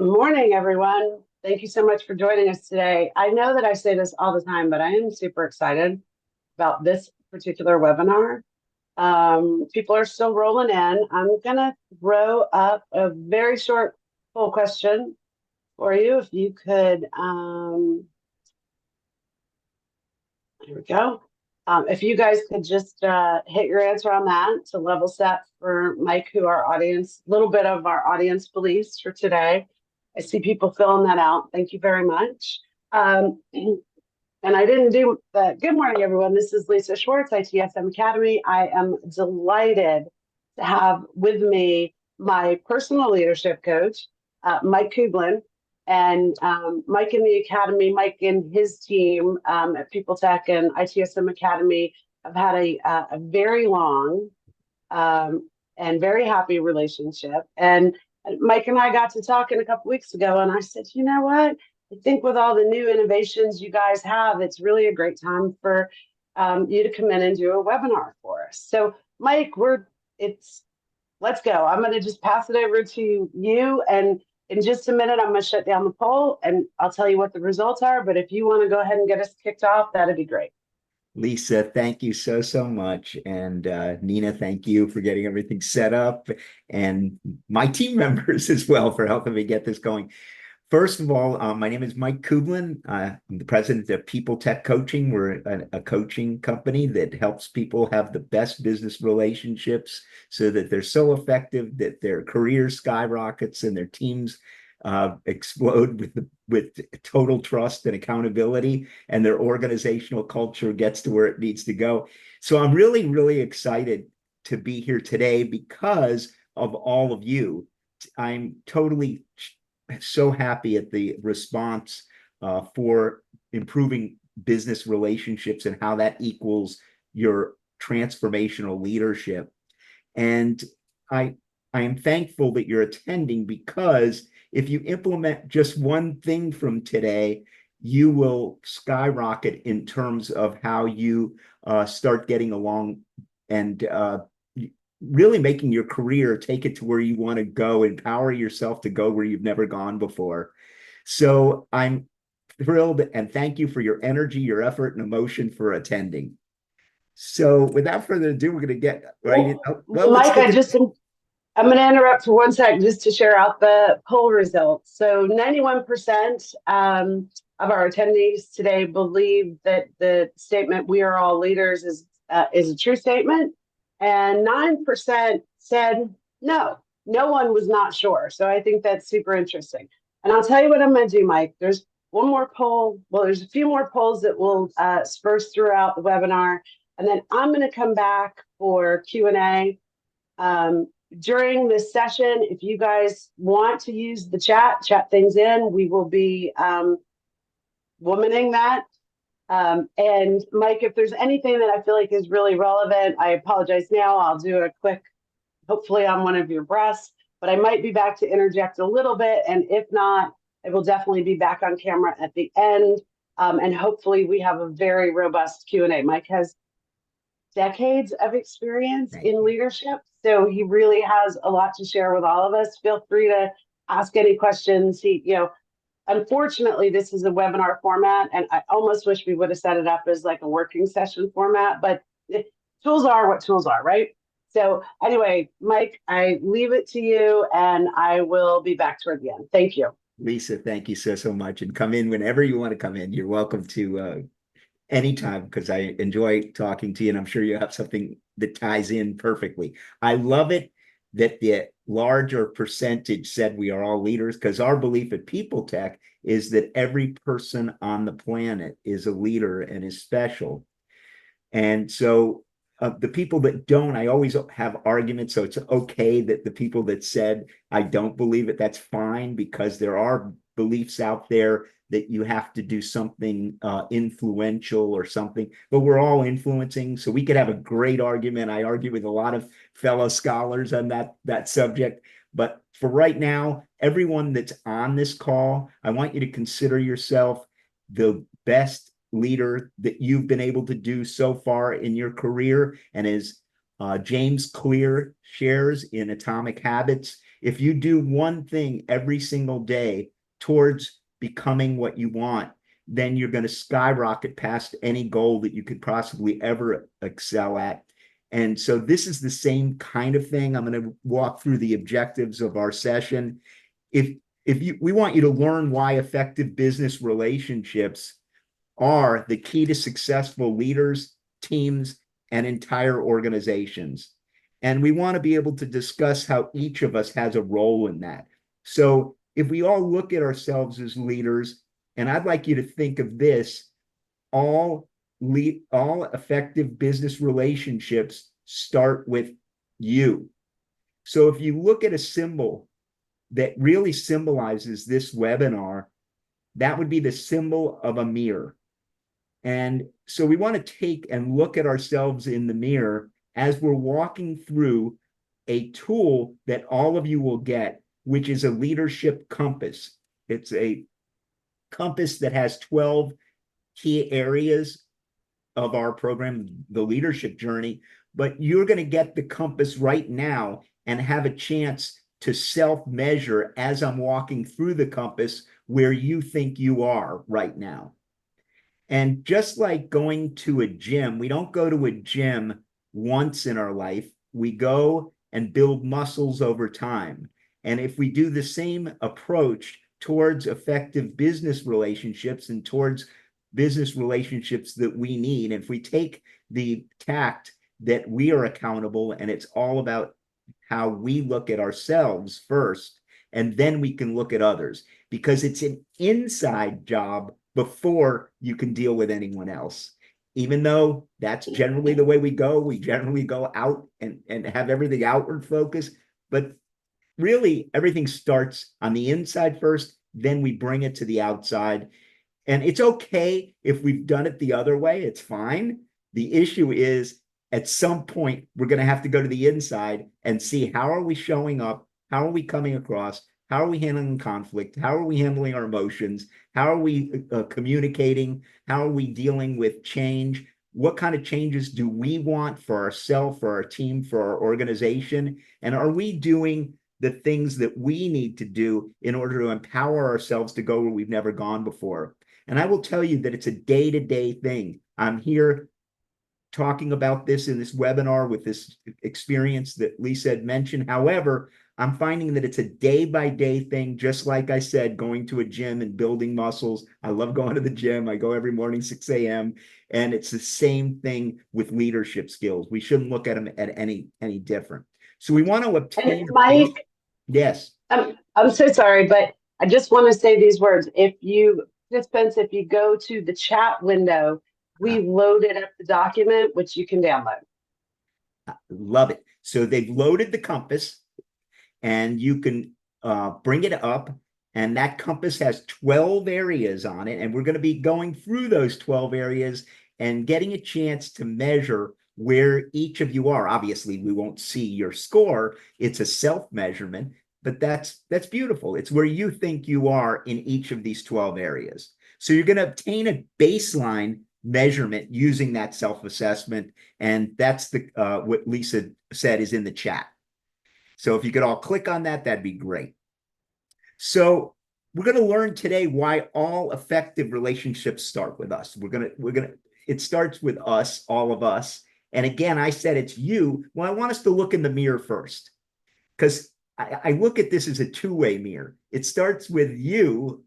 morning, everyone. Thank you so much for joining us today. I know that I say this all the time, but I am super excited about this particular webinar. People are still rolling in. I'm going to throw up a very short poll question for you. If you could, here we go. If you guys could just hit your answer on that to level set for Mike, who our audience, a little bit of our audience beliefs for today. I see people filling that out. Thank you very much. And I didn't do the good morning, everyone. This is Lisa Schwartz, ITSM Academy. I am delighted to have with me my personal leadership coach, Mike Kublin. And Mike in the Academy, Mike and his team at PeopleTek and ITSM Academy have had a very long and very happy relationship. And Mike and I got to talking a couple weeks ago, and I said, you know what? I think with all the new innovations you guys have, it's really a great time for you to come in and do a webinar for us. So, Mike, let's go. I'm going to just pass it over to you, and in just a minute, I'm going to shut down the poll, and I'll tell you what the results are. But if you want to go ahead and get us kicked off, that'd be great. Lisa, thank you so much. And Nina, thank you for getting everything set up, and my team members as well for helping me get this going. First of all, my name is Mike Kublin. I'm the president of PeopleTek Coaching. We're a coaching company that helps people have the best business relationships so that they're so effective that their career skyrockets and their teams explode with total trust and accountability, and their organizational culture gets to where it needs to go. So I'm really excited to be here today because of all of you. I'm totally so happy at the response for improving business relationships and how that equals your transformational leadership. And I am thankful that you're attending, because if you implement just one thing from today, you will skyrocket in terms of how you start getting along and really making your career, take it to where you want to go, empower yourself to go where you've never gone before. So I'm thrilled, and thank you for your energy, your effort, and emotion for attending. So without further ado, we're going to get right in. Mike, I'm going to interrupt for 1 second just to share out the poll results. So 91% of our attendees today believe that the statement "we are all leaders" is a true statement. And 9% said no one was not sure. So I think that's super interesting. And I'll tell you what I'm going to do, Mike. There's one more poll. Well, there's a few more polls that will sparse throughout the webinar. And then I'm going to come back for Q&A. During this session, if you guys want to use the chat things in, we will be womaning that. And Mike, if there's anything that I feel like is really relevant, I apologize now. I'll do a quick, hopefully on one of your breaths, but I might be back to interject a little bit. And if not, I will definitely be back on camera at the end. And hopefully we have a very robust Q&A. Mike has decades of experience in leadership, so he really has a lot to share with all of us. Feel free to ask any questions. Unfortunately, this is a webinar format, and I almost wish we would have set it up as like a working session format, but tools are what tools are, right? So anyway, Mike, I leave it to you, and I will be back toward the end. Thank you. Lisa, thank you so much, and come in whenever you want to come in. You're welcome to anytime, because I enjoy talking to you, and I'm sure you have something that ties in perfectly. I love it that the larger percentage said we are all leaders, because our belief at PeopleTek is that every person on the planet is a leader and is special. And so the people that don't, I always have arguments. So it's okay that the people that said, I don't believe it, that's fine, because there are beliefs out there that you have to do something influential or something, but we're all influencing. So we could have a great argument. I argue with a lot of fellow scholars on that subject. But for right now, everyone that's on this call, I want you to consider yourself the best leader that you've been able to do so far in your career. And as James Clear shares in Atomic Habits. If you do one thing every single day towards becoming what you want, then you're going to skyrocket past any goal that you could possibly ever excel at. And so this is the same kind of thing. I'm going to walk through the objectives of our session. If we want you to learn why effective business relationships are the key to successful leaders, teams, and entire organizations. And we want to be able to discuss how each of us has a role in that. So if we all look at ourselves as leaders, and I'd like you to think of this, all effective business relationships start with you. So if you look at a symbol that really symbolizes this webinar, that would be the symbol of a mirror. And so we want to take and look at ourselves in the mirror as we're walking through a tool that all of you will get, which is a leadership compass. It's a compass that has 12 key areas of our program, the leadership journey, but you're going to get the compass right now and have a chance to self-measure as I'm walking through the compass where you think you are right now. And just like going to a gym, we don't go to a gym once in our life. We go and build muscles over time. And if we do the same approach towards effective business relationships and towards business relationships that we need, if we take the tact that we are accountable and it's all about how we look at ourselves first, and then we can look at others, because it's an inside job before you can deal with anyone else. Even though that's generally the way we generally go out and have everything outward focus, but really everything starts on the inside first, then we bring it to the outside. And it's okay if we've done it the other way, it's fine. The issue is at some point, we're going to have to go to the inside and see how are we showing up? How are we coming across? How are we handling conflict? How are we handling our emotions? How are we communicating? How are we dealing with change? What kind of changes do we want for ourselves, for our team, for our organization? And are we doing the things that we need to do in order to empower ourselves to go where we've never gone before? And I will tell you that it's a day-to-day thing. I'm here talking about this in this webinar with this experience that Lisa had mentioned. However, I'm finding that it's a day-by-day thing, just like I said, going to a gym and building muscles. I love going to the gym. I go every morning, 6 a.m. And it's the same thing with leadership skills. We shouldn't look at them at any different. So we want to obtain. And Mike, Yes. I'm so sorry, but I just want to say these words. If you participants, if you go to the chat window, we've loaded up the document, which you can download. Love it. So they've loaded the compass and you can bring it up. And that compass has 12 areas on it. And we're going to be going through those 12 areas and getting a chance to measure where each of you are. Obviously, we won't see your score. It's a self-measurement, but that's beautiful. It's where you think you are in each of these 12 areas. So you're going to obtain a baseline measurement using that self-assessment. And that's the what Lisa said is in the chat. So if you could all click on that, that'd be great. So we're going to learn today why all effective relationships start with us. It starts with us, all of us. And again, I said it's you. Well, I want us to look in the mirror first, because I look at this as a two-way mirror. It starts with you,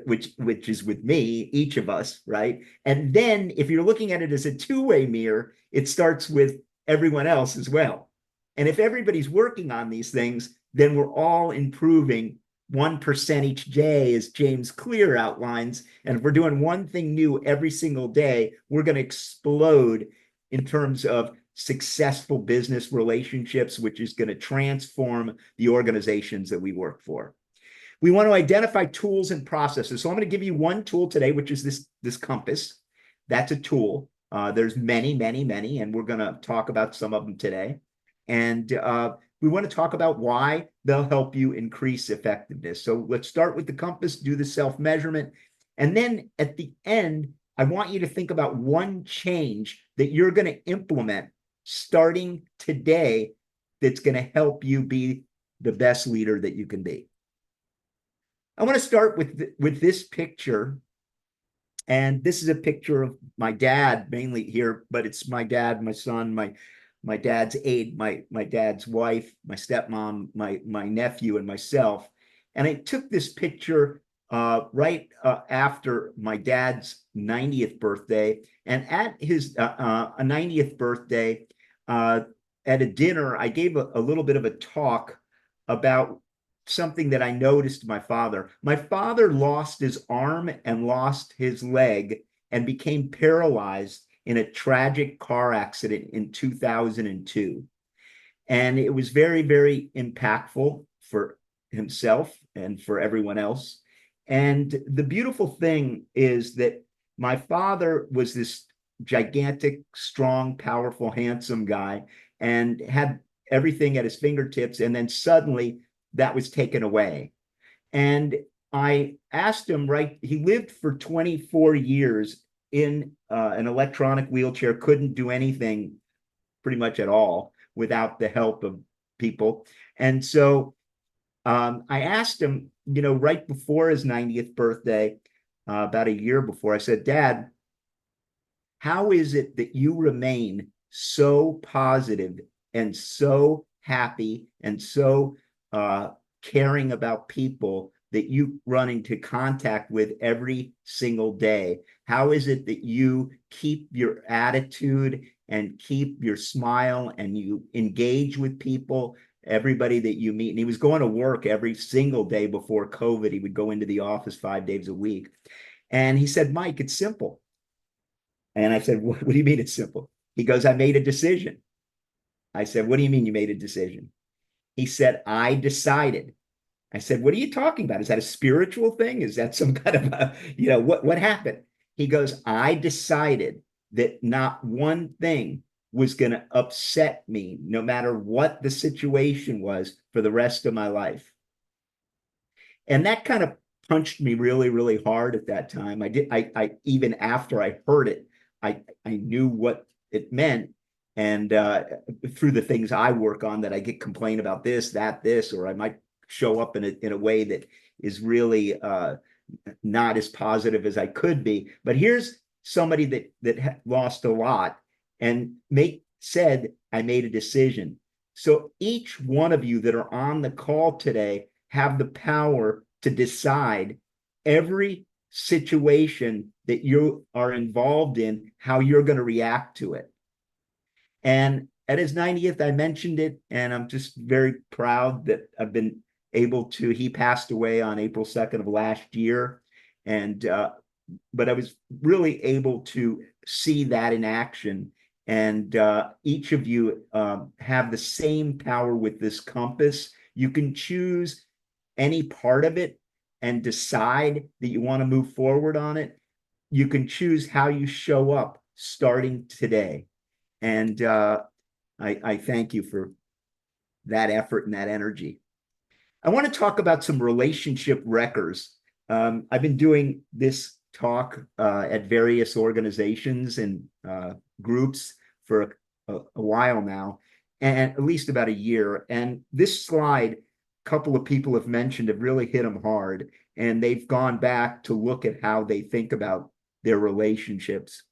which is with me, each of us, right? And then if you're looking at it as a two-way mirror, it starts with everyone else as well. And if everybody's working on these things, then we're all improving 1% each day, as James Clear outlines. And if we're doing one thing new every single day, we're going to explode in terms of successful business relationships, which is going to transform the organizations that we work for. We want to identify tools and processes. So I'm going to give you one tool today, which is this compass. That's a tool. There's many, and we're going to talk about some of them today. And we want to talk about why they'll help you increase effectiveness. So let's start with the compass, do the self-measurement. And then at the end, I want you to think about one change that you're going to implement starting today that's going to help you be the best leader that you can be. I want to start with this picture. And this is a picture of my dad mainly here, but it's my dad, my son, my dad's aide, my dad's wife, my stepmom, my nephew, and myself. And I took this picture right after my dad's 90th birthday. And at his 90th birthday, at a dinner, I gave a little bit of a talk about something that I noticed my father. My father lost his arm and lost his leg and became paralyzed in a tragic car accident in 2002. And it was very, very impactful for himself and for everyone else. And the beautiful thing is that my father was this gigantic, strong, powerful, handsome guy and had everything at his fingertips. And then suddenly that was taken away. And I asked him, right, he lived for 24 years in an electronic wheelchair, couldn't do anything pretty much at all without the help of people. And so I asked him, right before his 90th birthday, about a year before, I said, Dad, how is it that you remain so positive and so happy and so caring about people that you run into contact with every single day? How is it that you keep your attitude and keep your smile and you engage with people, everybody that you meet? And he was going to work every single day before COVID. He would go into the office 5 days a week. And he said, Mike, it's simple. And I said, what do you mean it's simple? He goes, I made a decision. I said, what do you mean you made a decision? He said, I decided. I said, what are you talking about? Is that a spiritual thing? Is that some kind of what happened? He goes, I decided that not one thing was going to upset me, no matter what the situation was, for the rest of my life. And that kind of punched me really, really hard at that time. I even after I heard it, I knew what it meant. And through the things I work on, that I get complain about this, or I might show up in a way that is really not as positive as I could be. But here's somebody that lost a lot and said, I made a decision. So each one of you that are on the call today have the power to decide every situation that you are involved in, how you're going to react to it. And at his 90th, I mentioned it, and I'm just very proud that I've been able to. He passed away on April 2nd of last year. And but I was really able to see that in action. And each of you have the same power with this compass. You can choose any part of it and decide that you want to move forward on it. You can choose how you show up starting today. And I thank you for that effort and that energy. I want to talk about some relationship wreckers. I've been doing this talk at various organizations and groups for a while now, and at least about a year. And this slide, a couple of people have mentioned, have really hit them hard, and they've gone back to look at how they think about their relationships.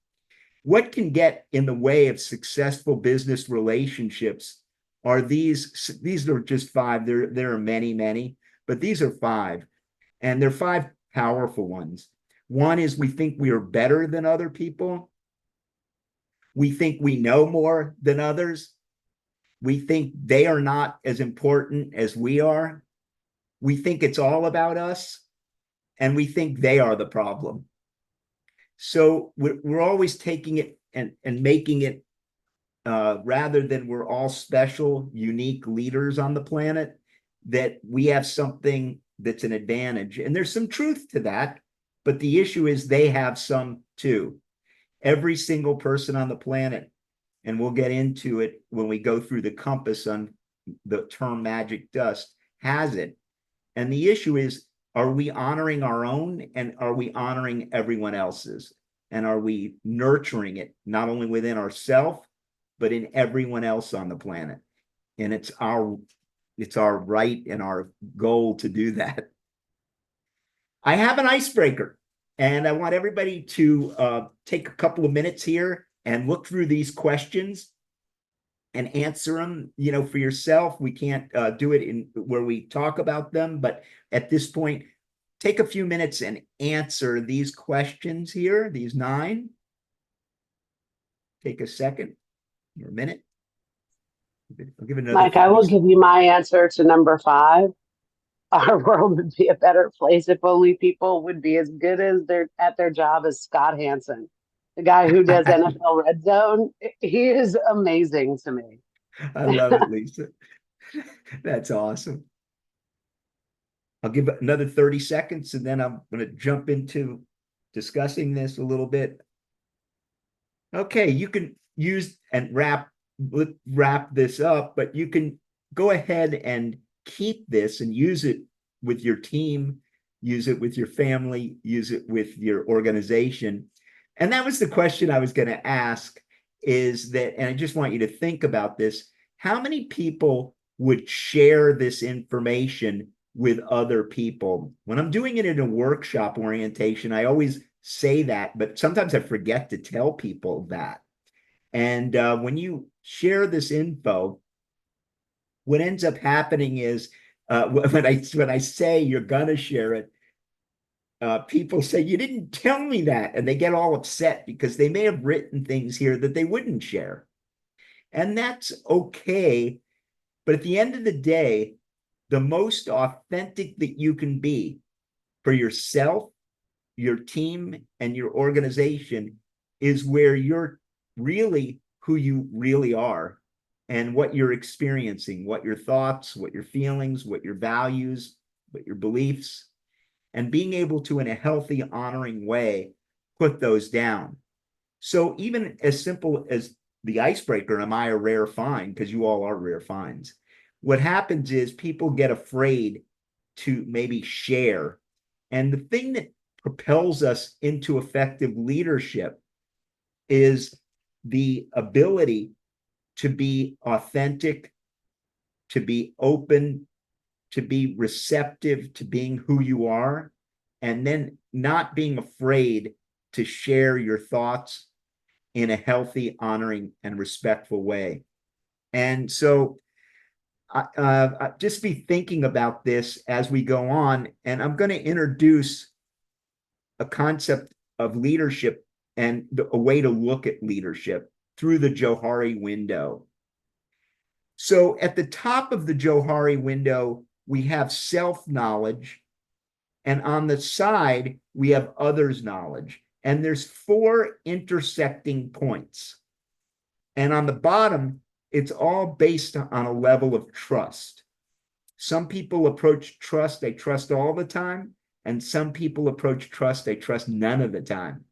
What can get in the way of successful business relationships are these are just five. There are many, many, but these are five. And they're five powerful ones. One is we think we are better than other people. We think we know more than others. We think they are not as important as we are. We think it's all about us. And we think they are the problem. So we're always taking it and making it rather than we're all special, unique leaders on the planet, that we have something that's an advantage. And there's some truth to that, but the issue is they have some too. Every single person on the planet, and we'll get into it when we go through the compass on the term magic dust, has it. And the issue is, are we honoring our own, and are we honoring everyone else's? And are we nurturing it, not only within ourselves, but in everyone else on the planet. And it's our right and our goal to do that. I have an icebreaker, and I want everybody to take a couple of minutes here and look through these questions and answer them, for yourself. We can't do it in where we talk about them, but at this point, take a few minutes and answer these questions here, these 9. Take a second or a minute. I'll give it another Mike, I will 30 give you my answer to number 5. Our world would be a better place if only people would be as good as at their job as Scott Hansen, the guy who does NFL Red Zone. He is amazing to me. I love it, Lisa. That's awesome. I'll give it another 30 seconds, and then I'm going to jump into discussing this a little bit. Okay, you can use and wrap this up, but you can go ahead and keep this and use it with your team, use it with your family, use it with your organization. And that was the question I was going to ask, is that, and I just want you to think about this, how many people would share this information with other people? When I'm doing it in a workshop orientation, I always say that, but sometimes I forget to tell people that. And when you share this info, what ends up happening is when I say you're gonna share it, people say, you didn't tell me that, and they get all upset because they may have written things here that they wouldn't share. And that's okay. But at the end of the day, the most authentic that you can be for yourself, your team, and your organization is where you're really who you really are and what you're experiencing, what your thoughts, what your feelings, what your values, what your beliefs, and being able to, in a healthy, honoring way, put those down. So even as simple as the icebreaker, am I a rare find? Because you all are rare finds. What happens is people get afraid to maybe share. And the thing that propels us into effective leadership is the ability to be authentic, to be open, to be receptive to being who you are, and then not being afraid to share your thoughts in a healthy, honoring, and respectful way. And so just be thinking about this as we go on, and I'm going to introduce a concept of leadership and a way to look at leadership through the Johari window. So at the top of the Johari window, we have self-knowledge, and on the side, we have others' knowledge. And there's 4 intersecting points. And on the bottom, it's all based on a level of trust. Some people approach trust, they trust all the time. And some people approach trust, they trust none of the time.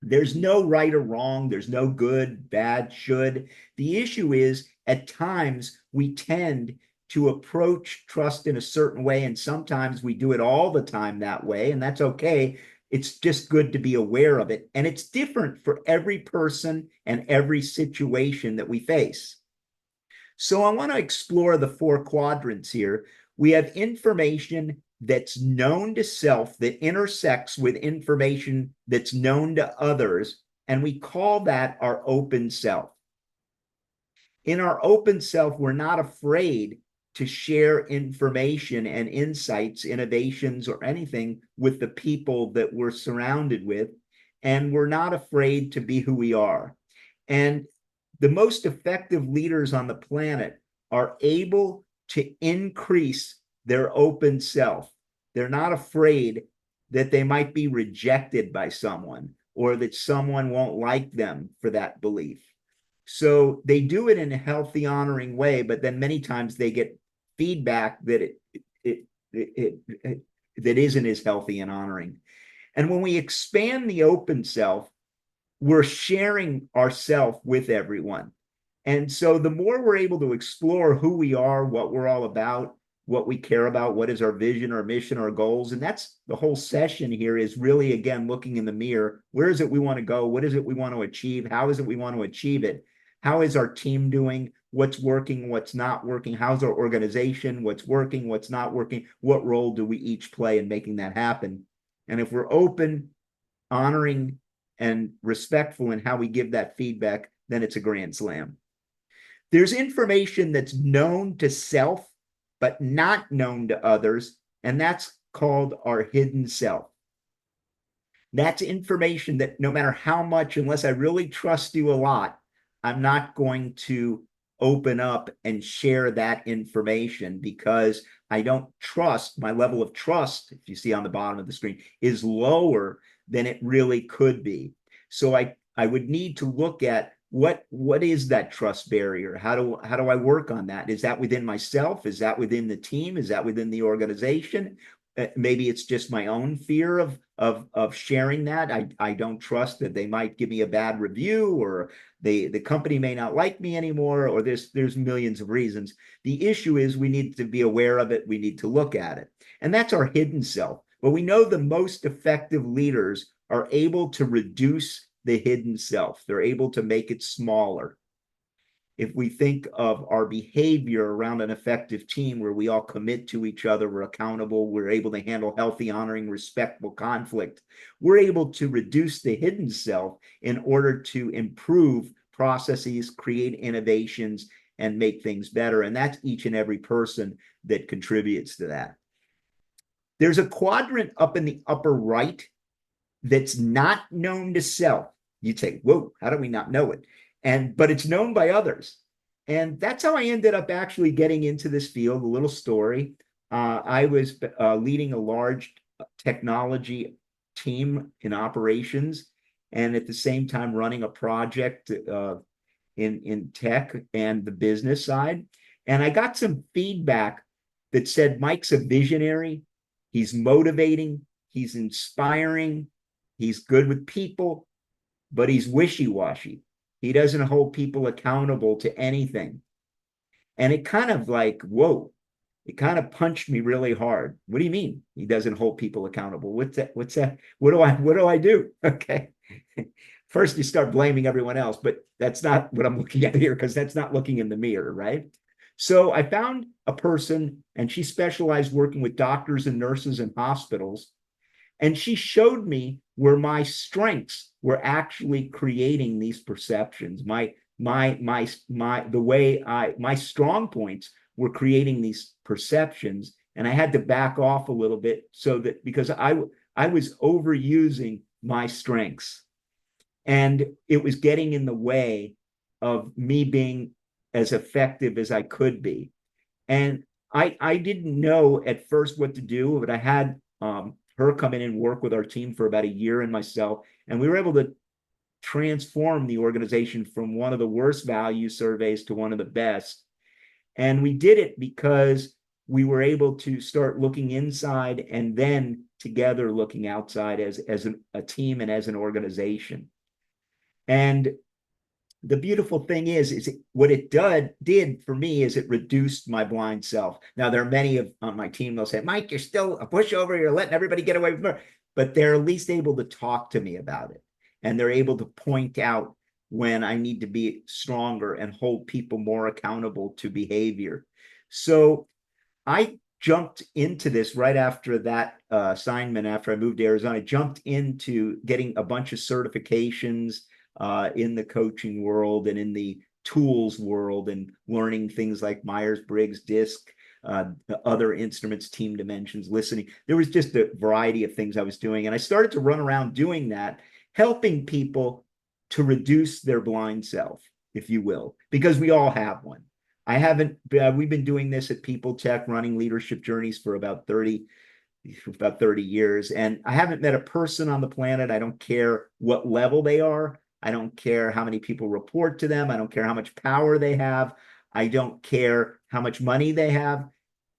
There's no right or wrong. There's no good, bad, should. The issue is at times we tend to approach trust in a certain way, and sometimes we do it all the time that way, and that's okay. It's just good to be aware of it. And it's different for every person and every situation that we face. So I want to explore the 4 quadrants here. We have information that's known to self that intersects with information that's known to others, and we call that our open self. In our open self, we're not afraid to share information and insights, innovations, or anything with the people that we're surrounded with, and we're not afraid to be who we are. And the most effective leaders on the planet are able to increase their open self. They're not afraid that they might be rejected by someone or that someone won't like them for that belief. So they do it in a healthy, honoring way, but then many times they get feedback that that isn't as healthy and honoring. And when we expand the open self, we're sharing ourself with everyone. And so the more we're able to explore who we are, what we're all about, what we care about, what is our vision, our mission, our goals. And that's the whole session here, is really, again, looking in the mirror. Where is it we want to go? What is it we want to achieve? How is it we want to achieve it? How is our team doing? What's working, what's not working? How's our organization? What's working, what's not working? What role do we each play in making that happen? And if we're open, honoring, and respectful in how we give that feedback, then it's a grand slam. There's information that's known to self, but not known to others, and that's called our hidden self. That's information that no matter how much, unless I really trust you a lot, I'm not going to open up and share that information because I don't trust, my level of trust, if you see on the bottom of the screen, is lower than it really could be. So I would need to look at what is that trust barrier? How do I work on that? Is that within myself? Is that within the team? Is that within the organization? Maybe it's just my own fear of sharing that. I don't trust that they might give me a bad review, or the company may not like me anymore, or there's millions of reasons. The issue is we need to be aware of it. We need to look at it. And that's our hidden self. But we know the most effective leaders are able to reduce the hidden self. They're able to make it smaller. If we think of our behavior around an effective team where we all commit to each other, we're accountable, we're able to handle healthy, honoring, respectful conflict, we're able to reduce the hidden self in order to improve processes, create innovations, and make things better. And that's each and every person that contributes to that. There's a quadrant up in the upper right that's not known to self. You'd say, whoa, how do we not know it? But it's known by others. And that's how I ended up actually getting into this field. A little story. I was leading a large technology team in operations, and at the same time running a project in tech and the business side. And I got some feedback that said Mike's a visionary, he's motivating, he's inspiring, he's good with people, but he's wishy-washy. He doesn't hold people accountable to anything. And it kind of like, whoa, it kind of punched me really hard. What do you mean he doesn't hold people accountable? What's that? What do I do? Okay. First, you start blaming everyone else, but that's not what I'm looking at here, because that's not looking in the mirror, right? So I found a person, and she specialized working with doctors and nurses in hospitals. And she showed me where my strengths were actually creating these perceptions. My strong points were creating these perceptions, and I had to back off a little bit because I was overusing my strengths, and it was getting in the way of me being as effective as I could be. And I didn't know at first what to do, but I had her come in and work with our team for about a year, and myself, and we were able to transform the organization from one of the worst value surveys to one of the best. And we did it because we were able to start looking inside and then together looking outside as a team and as an organization. And the beautiful thing is what it did for me is it reduced my blind self. Now, there are many on my team, they'll say, Mike, you're still a pushover, you're letting everybody get away with it. But they're at least able to talk to me about it. And they're able to point out when I need to be stronger and hold people more accountable to behavior. So I jumped into this right after that assignment. After I moved to Arizona, I jumped into getting a bunch of certifications in the coaching world and in the tools world, and learning things like Myers-Briggs, DISC, other instruments, team dimensions, listening. There was just a variety of things I was doing. And I started to run around doing that, helping people to reduce their blind self, if you will, because we all have one. We've been doing this at PeopleTek, running leadership journeys for about 30 years. And I haven't met a person on the planet, I don't care what level they are, I don't care how many people report to them, I don't care how much power they have, I don't care how much money they have,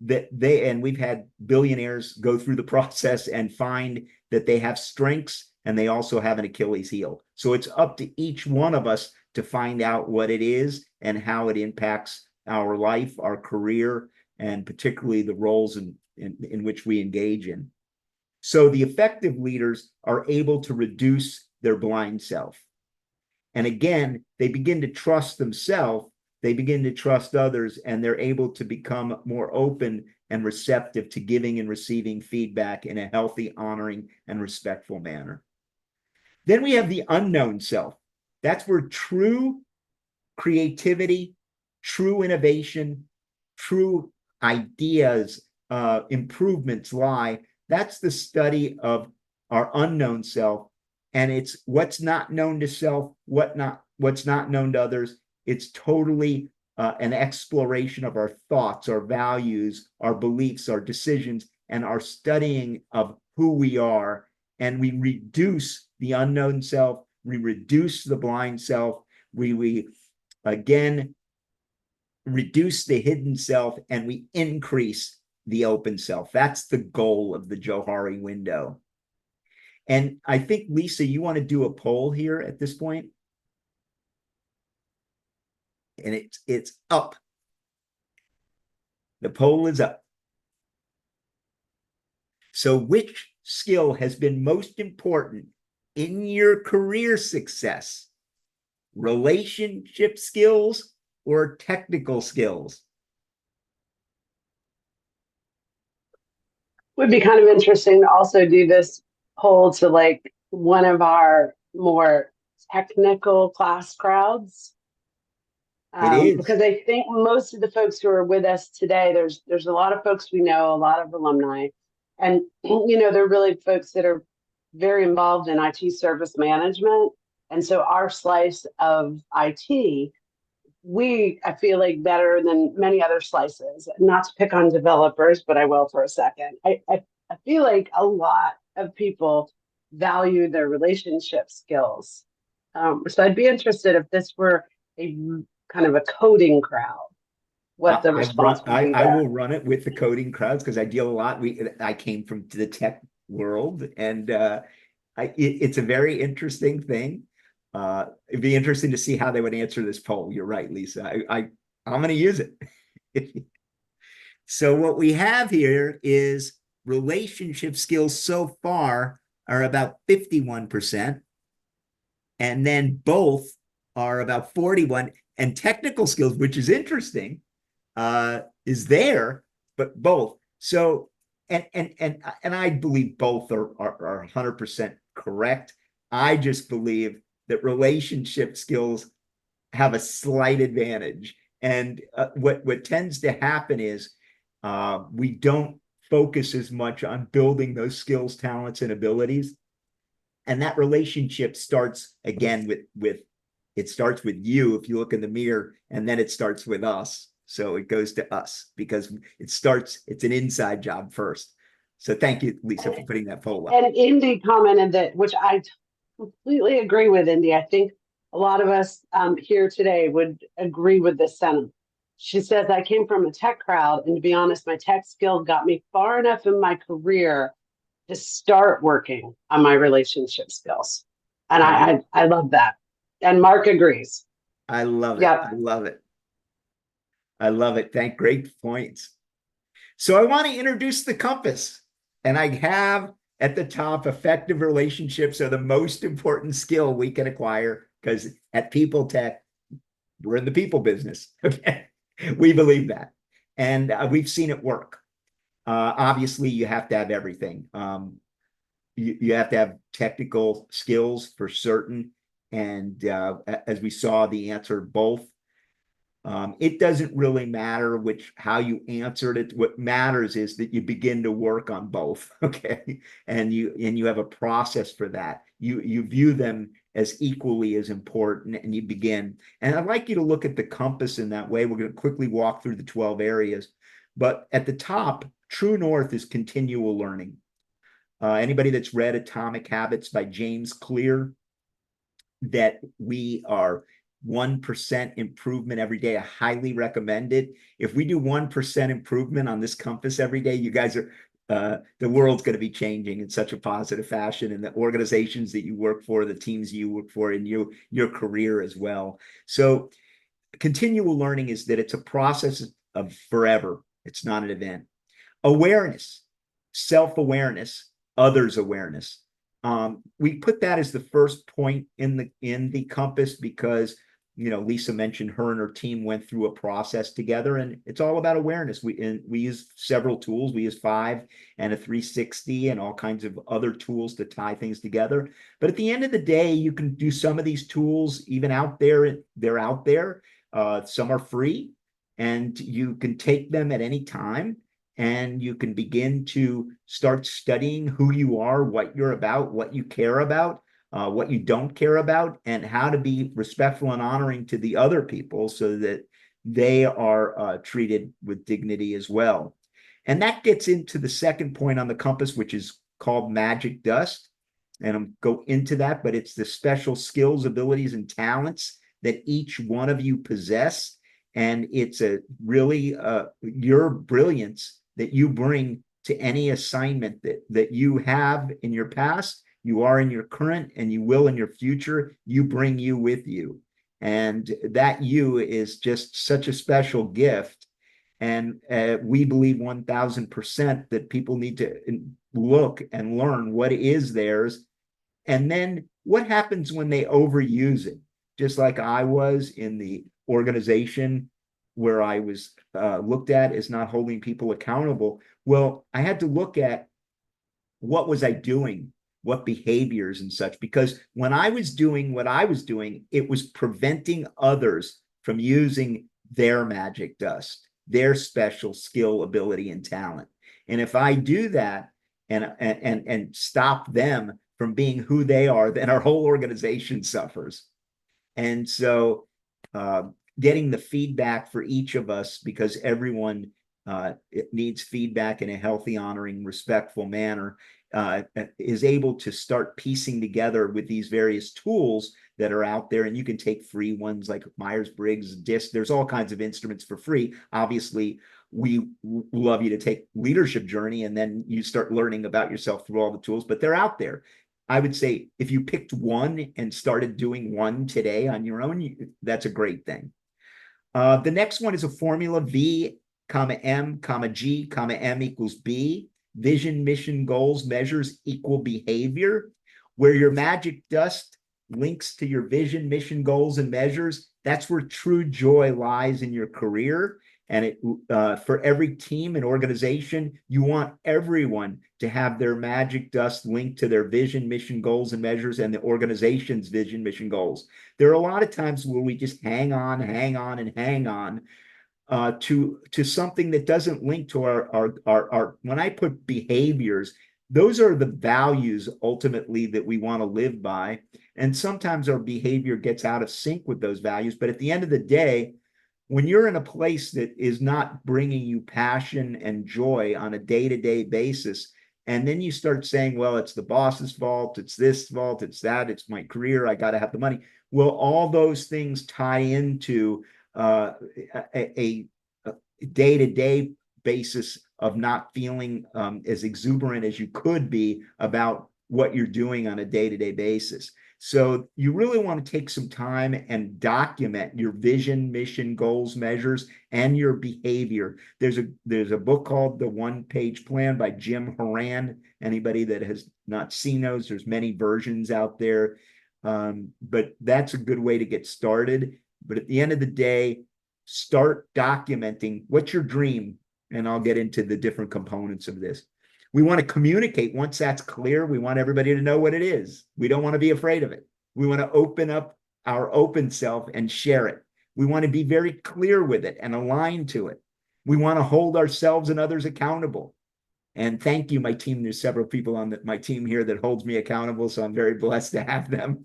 and we've had billionaires go through the process and find that they have strengths and they also have an Achilles heel. So it's up to each one of us to find out what it is and how it impacts our life, our career, and particularly the roles in which we engage in. So the effective leaders are able to reduce their blind self. And again, they begin to trust themselves, they begin to trust others, and they're able to become more open and receptive to giving and receiving feedback in a healthy, honoring, and respectful manner. Then we have the unknown self. That's where true creativity, true innovation, true ideas, improvements lie. That's the study of our unknown self. And it's what's not known to self, what's not known to others. It's totally an exploration of our thoughts, our values, our beliefs, our decisions, and our studying of who we are. And we reduce the unknown self, we reduce the blind self, we again reduce the hidden self, and we increase the open self. That's the goal of the Johari window. And I think, Lisa, you want to do a poll here at this point? And it's up. The poll is up. So which skill has been most important in your career success? Relationship skills or technical skills? Would be kind of interesting to also do this poll to like one of our more technical class crowds. It is. Because I think most of the folks who are with us today, there's a lot of folks we know, a lot of alumni, and they're really folks that are very involved in IT service management. And so our slice of IT, I feel like better than many other slices, not to pick on developers, but I will for a second. I feel like a lot of people value their relationship skills. So I'd be interested if this were a kind of a coding crowd, what the response would be I there. will run it with the coding crowds because I deal a lot. I came from the tech world, and it's a very interesting thing. It'd be interesting to see how they would answer this poll. You're right, Lisa. I'm going to use it. So what we have here is relationship skills so far are about 51%, and then both are about 41, and technical skills, which is interesting, is there, but both. So, and I believe both are 100% correct. I just believe that relationship skills have a slight advantage. And what tends to happen is we don't focus as much on building those skills, talents, and abilities. And that relationship starts again with it starts with you if you look in the mirror, and then it starts with us. So it goes to us because it's an inside job first. So thank you, Lisa, for putting that poll up. And Indy commented that, which I completely agree with, Indy. I think a lot of us here today would agree with this sentiment. She says, I came from a tech crowd, and to be honest, my tech skill got me far enough in my career to start working on my relationship skills. And I love that. And Mark agrees. I love it. Yep. I love it. I love it. Great points. So I want to introduce the compass. And I have at the top, effective relationships are the most important skill we can acquire, because at PeopleTek, we're in the people business. Okay. We believe that. And we've seen it work. Obviously, you have to have everything. You have to have technical skills for certain. And as we saw, the answer both. It doesn't really matter how you answered it. What matters is that you begin to work on both, okay? And you have a process for that. You view them as equally as important, and you begin. And I'd like you to look at the compass in that way. We're going to quickly walk through the 12 areas. But at the top, true north is continual learning. Anybody that's read Atomic Habits by James Clear, that we are 1% improvement every day. I highly recommend it. If we do 1% improvement on this compass every day, you guys are, the world's going to be changing in such a positive fashion, and the organizations that you work for, the teams you work for, and your career as well. So continual learning is that it's a process of forever. It's not an event. Awareness, self-awareness, others awareness. We put that as the first point in the compass because, Lisa mentioned her and her team went through a process together, and it's all about awareness. We use several tools. We use 5 and a 360 and all kinds of other tools to tie things together. But at the end of the day, you can do some of these tools even out there. They're out there. Some are free, and you can take them at any time, and you can begin to start studying who you are, what you're about, what you care about, what you don't care about, and how to be respectful and honoring to the other people so that they are treated with dignity as well. And that gets into the second point on the compass, which is called magic dust. And I'll go into that, but it's the special skills, abilities, and talents that each one of you possess. And it's a really your brilliance that you bring to any assignment that you have in your past, you are in your current, and you will in your future. You bring you with you. And that you is just such a special gift. And we believe 1000% that people need to look and learn what is theirs. And then what happens when they overuse it? Just like I was in the organization where I was looked at as not holding people accountable. Well, I had to look at what was I doing, what behaviors and such, because when I was doing what I was doing, it was preventing others from using their magic dust, their special skill, ability, and talent. And if I do that and stop them from being who they are, then our whole organization suffers. And so getting the feedback for each of us, because everyone it needs feedback in a healthy, honoring, respectful manner, is able to start piecing together with these various tools that are out there. And you can take free ones like Myers-Briggs, DISC. There's all kinds of instruments for free. Obviously, we love you to take Leadership Journey, and then you start learning about yourself through all the tools, but they're out there. I would say if you picked one and started doing one today on your own, that's a great thing. The next one is a formula: V, M, G, M equals B. Vision, mission, goals, measures equal behavior. Where your magic dust links to your vision, mission, goals, and measures, that's where true joy lies in your career. And for every team and organization, you want everyone to have their magic dust linked to their vision, mission, goals, and measures, and the organization's vision, mission, goals. There are a lot of times where we just hang on to something that doesn't link to our. When I put behaviors, those are the values ultimately that we want to live by. And sometimes our behavior gets out of sync with those values. But at the end of the day, when you're in a place that is not bringing you passion and joy on a day-to-day basis, and then you start saying, well, it's the boss's fault, it's this fault, it's that, it's my career, I got to have the money. Well, all those things tie into a day-to-day basis of not feeling as exuberant as you could be about what you're doing on a day-to-day basis. So you really want to take some time and document your vision, mission, goals, measures, and your behavior. There's a book called The One-Page Plan by Jim Horan. Anybody that has not seen those, there's many versions out there. But that's a good way to get started. But at the end of the day, start documenting what's your dream. And I'll get into the different components of this. We want to communicate. Once that's clear, we want everybody to know what it is. We don't want to be afraid of it. We want to open up our open self and share it. We want to be very clear with it and aligned to it. We want to hold ourselves and others accountable. And thank you, my team. There's several people on my team here that holds me accountable, so I'm very blessed to have them.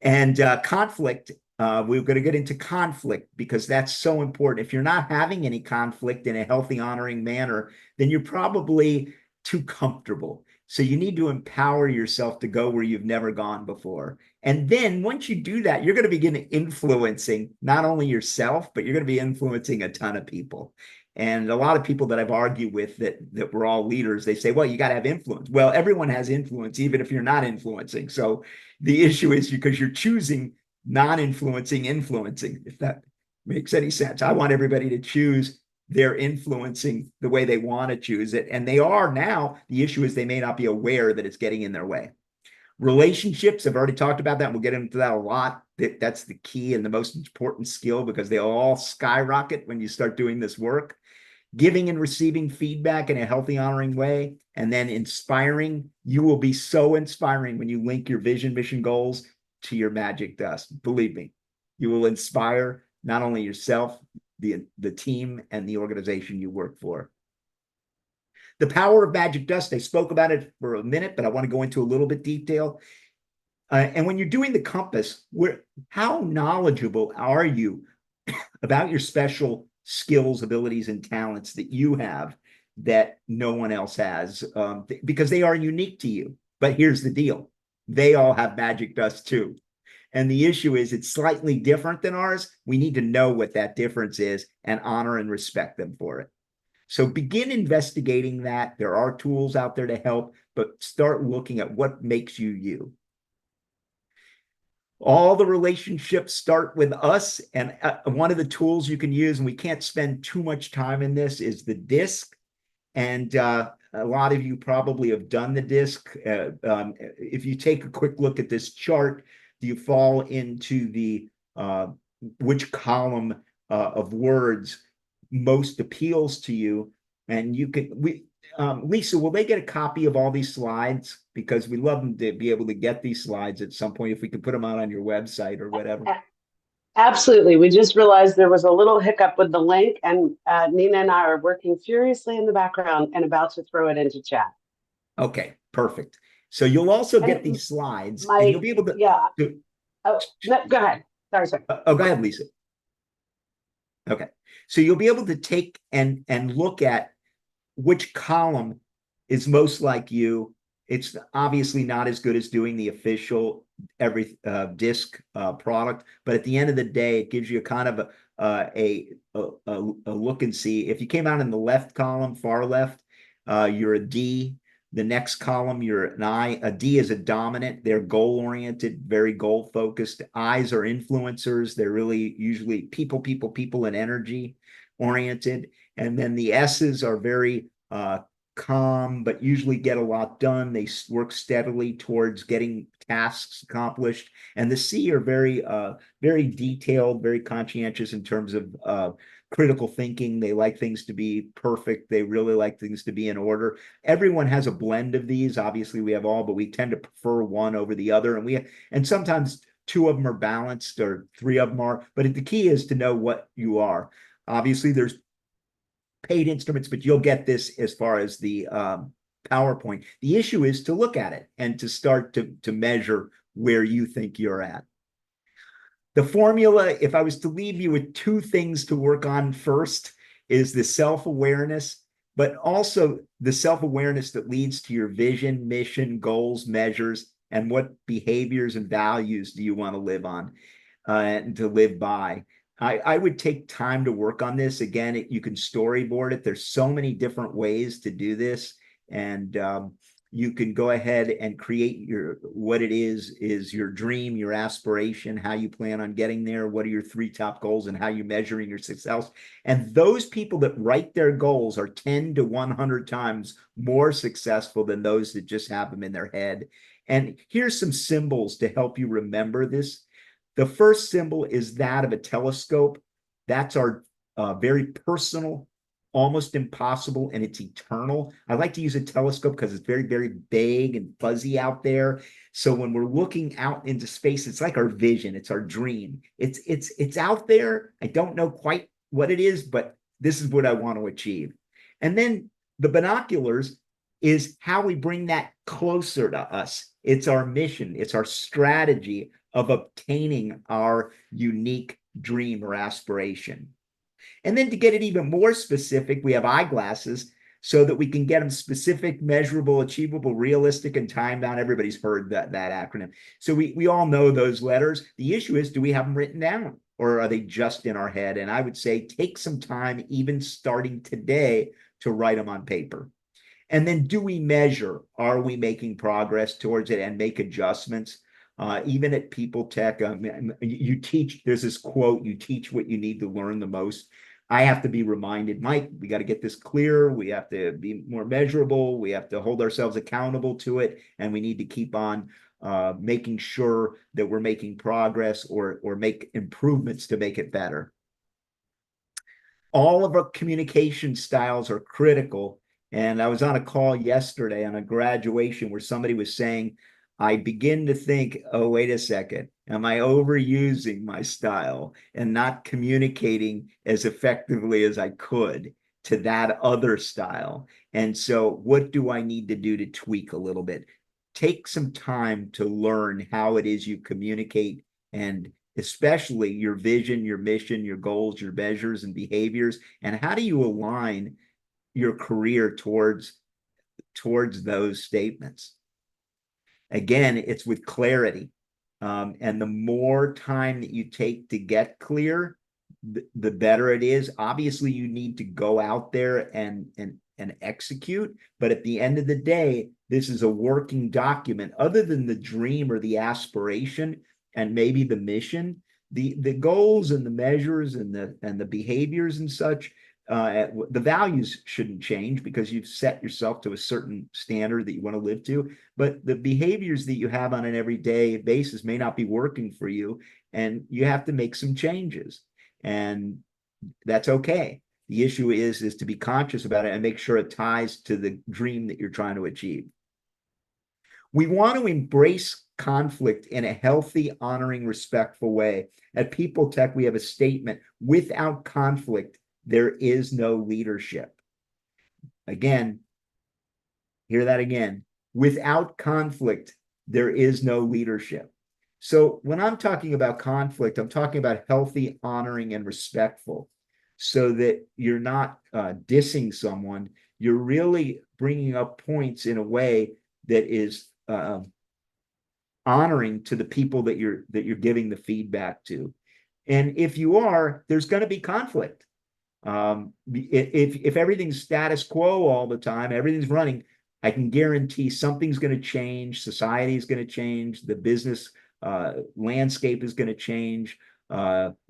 And conflict, we're going to get into conflict because that's so important. If you're not having any conflict in a healthy, honoring manner, then you're probably too comfortable. So you need to empower yourself to go where you've never gone before. And then once you do that, you're going to begin influencing not only yourself, but you're going to be influencing a ton of people. And a lot of people that I've argued with that we're all leaders, they say, well, you got to have influence. Well, everyone has influence, even if you're not influencing. So the issue is because you're choosing non-influencing, influencing, if that makes any sense. I want everybody to choose they're influencing the way they want to choose it. And they are now. The issue is they may not be aware that it's getting in their way. Relationships, I've already talked about that. We'll get into that a lot. That's the key and the most important skill, because they all skyrocket when you start doing this work. Giving and receiving feedback in a healthy, honoring way, and then inspiring. You will be so inspiring when you link your vision, mission, goals to your magic dust. Believe me, you will inspire not only yourself, the team, and the organization you work for. The power of magic dust, I spoke about it for a minute, but I want to go into a little bit detail. And when you're doing the compass, how knowledgeable are you about your special skills, abilities, and talents that you have that no one else has, because they are unique to you. But here's the deal. They all have magic dust too. And the issue is it's slightly different than ours. We need to know what that difference is and honor and respect them for it. So begin investigating that. There are tools out there to help, but start looking at what makes you you. All the relationships start with us. And one of the tools you can use, and we can't spend too much time in this, is the DISC. And a lot of you probably have done the DISC. If you take a quick look at this chart, you fall into the which column of words most appeals to you. And you can, Lisa, will they get a copy of all these slides? Because we love them to be able to get these slides at some point, if we could put them out on your website or whatever. Absolutely. We just realized there was a little hiccup with the link, and Nina and I are working furiously in the background and about to throw it into chat. Okay, perfect. So you'll also get these slides, and you'll be able to. Yeah. Oh, no, go ahead. Sorry. Oh, go ahead, Lisa. Okay, so you'll be able to take and look at which column is most like you. It's obviously not as good as doing the official every DISC product, but at the end of the day, it gives you a kind of a look and see. If you came out in the left column, far left, you're a D. The next column, you're an I. A D is a dominant. They're goal-oriented, very goal-focused. I's are influencers. They're really usually people, and energy-oriented. And then the S's are very calm, but usually get a lot done. They work steadily towards getting tasks accomplished. And the C are very detailed, very conscientious in terms of critical thinking. They like things to be perfect. They really like things to be in order. Everyone has a blend of these. Obviously, we have all, but we tend to prefer one over the other. And sometimes two of them are balanced, or three of them are. But the key is to know what you are. Obviously, there's paid instruments, but you'll get this as far as the PowerPoint. The issue is to look at it and to start to measure where you think you're at. The formula, if I was to leave you with two things to work on first, is the self-awareness, but also the self-awareness that leads to your vision, mission, goals, measures, and what behaviors and values do you want to live on and to live by. I would take time to work on this. Again, you can storyboard it. There's so many different ways to do this. And you can go ahead and create what it is your dream, your aspiration, how you plan on getting there, what are your 3 top goals, and how you're measuring your success. And those people that write their goals are 10 to 100 times more successful than those that just have them in their head. And here's some symbols to help you remember this. The first symbol is that of a telescope. That's our very personal, almost impossible, and it's eternal. I like to use a telescope because it's very, very big and fuzzy out there. So when we're looking out into space, it's like our vision. It's our dream. It's out there. I don't know quite what it is, but this is what I want to achieve. And then the binoculars is how we bring that closer to us. It's our mission. It's our strategy of obtaining our unique dream or aspiration. And then to get it even more specific, we have eyeglasses so that we can get them specific, measurable, achievable, realistic, and time-bound. Everybody's heard that acronym. So we all know those letters. The issue is, do we have them written down, or are they just in our head? And I would say take some time, even starting today, to write them on paper. And then do we measure? Are we making progress towards it and make adjustments? Even at PeopleTek, you teach, there's this quote, you teach what you need to learn the most. I have to be reminded, Mike, we got to get this clear. We have to be more measurable. We have to hold ourselves accountable to it. And we need to keep on making sure that we're making progress or make improvements to make it better. All of our communication styles are critical. And I was on a call yesterday on a graduation where somebody was saying, I begin to think, oh, wait a second, am I overusing my style and not communicating as effectively as I could to that other style? And so what do I need to do to tweak a little bit? Take some time to learn how it is you communicate, and especially your vision, your mission, your goals, your measures and behaviors, and how do you align your career towards those statements. Again, it's with clarity. And the more time that you take to get clear, the better it is. Obviously, you need to go out there and execute. But at the end of the day, this is a working document. Other than the dream or the aspiration and maybe the mission, the goals and the measures and the behaviors and such, the values shouldn't change because you've set yourself to a certain standard that you want to live to. But the behaviors that you have on an everyday basis may not be working for you, and you have to make some changes. And that's okay. The issue is to be conscious about it and make sure it ties to the dream that you're trying to achieve. We want to embrace conflict in a healthy, honoring, respectful way. At PeopleTek, we have a statement: without conflict, there is no leadership. Again, hear that again. Without conflict, there is no leadership. So when I'm talking about conflict, I'm talking about healthy, honoring, and respectful, so that you're not dissing someone. You're really bringing up points in a way that is honoring to the people that you're giving the feedback to. And if you are, there's going to be conflict. If everything's status quo all the time, everything's running, I can guarantee something's going to change. Society is going to change. The business landscape is going to change.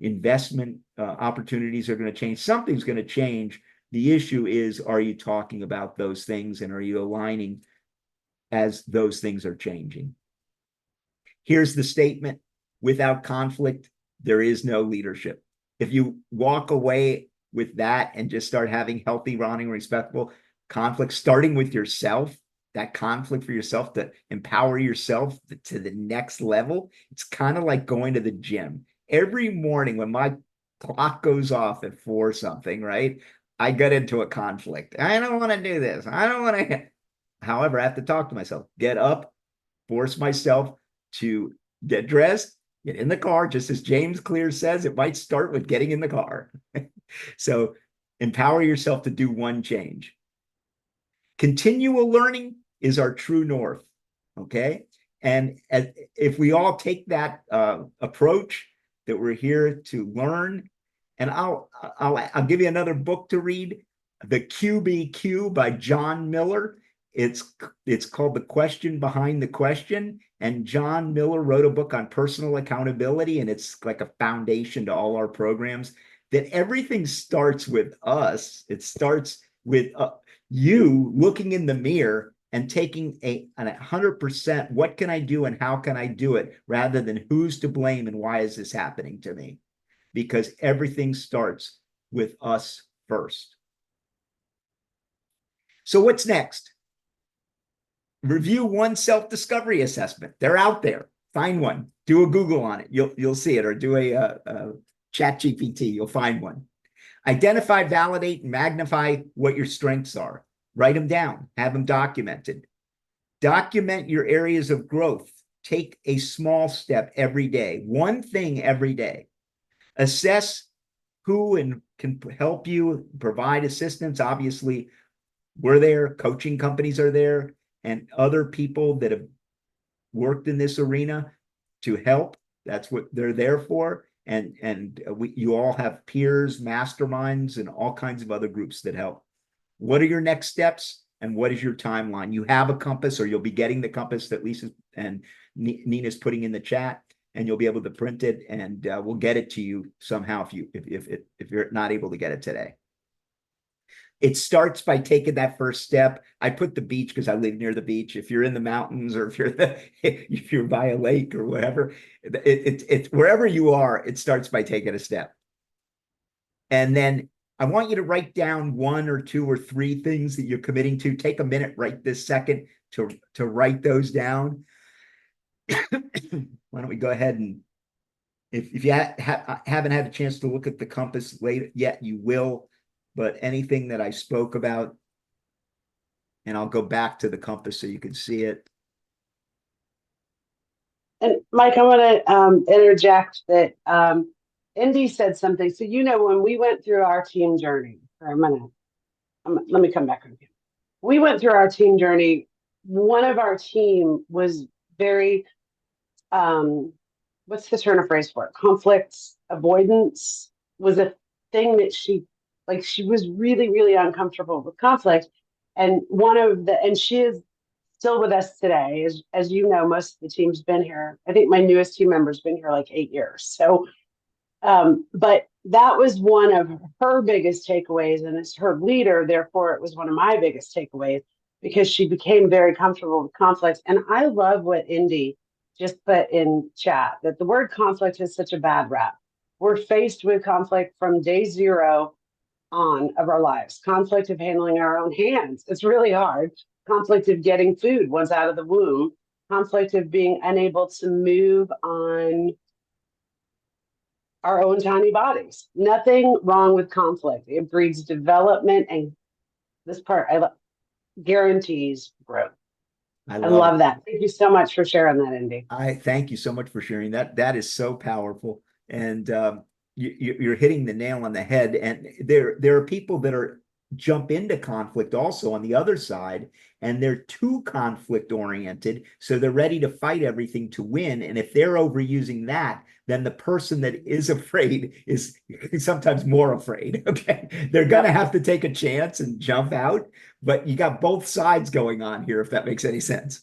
Investment opportunities are going to change. Something's going to change. The issue is, are you talking about those things, and are you aligning as those things are changing? Here's the statement: without conflict, there is no leadership. If you walk away with that and just start having healthy, honoring, respectful conflict, starting with yourself, that conflict for yourself, to empower yourself to the next level, it's kind of like going to the gym. Every morning when my clock goes off at 4 something, right, I get into a conflict. I don't want to do this. I don't want to. However, I have to talk to myself, get up, force myself to get dressed, get in the car. Just as James Clear says, it might start with getting in the car. So empower yourself to do one change. Continual learning is our true north. Okay. And if we all take that approach, that we're here to learn, and I'll give you another book to read, The QBQ by John Miller. It's called The Question Behind the Question. And John Miller wrote a book on personal accountability, and it's like a foundation to all our programs, that everything starts with us. It starts with you looking in the mirror and taking a 100%, what can I do and how can I do it, rather than who's to blame and why is this happening to me? Because everything starts with us first. So what's next? Review one self-discovery assessment. They're out there. Find one. Do a Google on it. You'll see it, or do a chat GPT. You'll find one. Identify, validate, and magnify what your strengths are. Write them down. Have them documented. Document your areas of growth. Take a small step every day. One thing every day. Assess who and can help you, provide assistance. Obviously, we're there. Coaching companies are there, and other people that have worked in this arena to help. That's what they're there for. And you all have peers, masterminds, and all kinds of other groups that help. What are your next steps, and what is your timeline? You have a compass, or you'll be getting the compass that Lisa and Nina's putting in the chat. and you'll be able to print it, and we'll get it to you somehow if you're not able to get it today. It starts by taking that first step. I put the beach because I live near the beach. If you're in the mountains, or if you're by a lake or whatever, it's wherever you are, it starts by taking a step. And then I want you to write down 1 or 2 or 3 things that you're committing to. Take a minute right this second to write those down. Why don't we go ahead and if you haven't had a chance to look at the compass yet, you will. But anything that I spoke about, and I'll go back to the compass so you can see it. And Mike, I want to interject that Indy said something. So, when we went through our team journey for a minute, let me come back on you. We went through our team journey. One of our team was very, what's the turn of phrase for it? Conflicts avoidance was a thing that she was really, really uncomfortable with conflict. And she is still with us today. As you know, most of the team's been here. I think my newest team member's been here like 8 years. So, but that was one of her biggest takeaways, and it's her leader. Therefore, it was one of my biggest takeaways because she became very comfortable with conflict. And I love what Indy just put in chat, that the word conflict is such a bad rap. We're faced with conflict from day 0 on of our lives. Conflict of handling our own hands. It's really hard. Conflict of getting food once out of the womb. Conflict of being unable to move on our own tiny bodies. Nothing wrong with conflict. It breeds development, and this part guarantees growth. I love that. Thank you so much for sharing that, Indy. I thank you so much for sharing that. That is so powerful. And you're hitting the nail on the head. And there are people that jump into conflict also on the other side, and they're too conflict oriented. So they're ready to fight everything to win. And if they're overusing that, then the person that is afraid is sometimes more afraid. Okay. They're going to have to take a chance and jump out, but you got both sides going on here, if that makes any sense.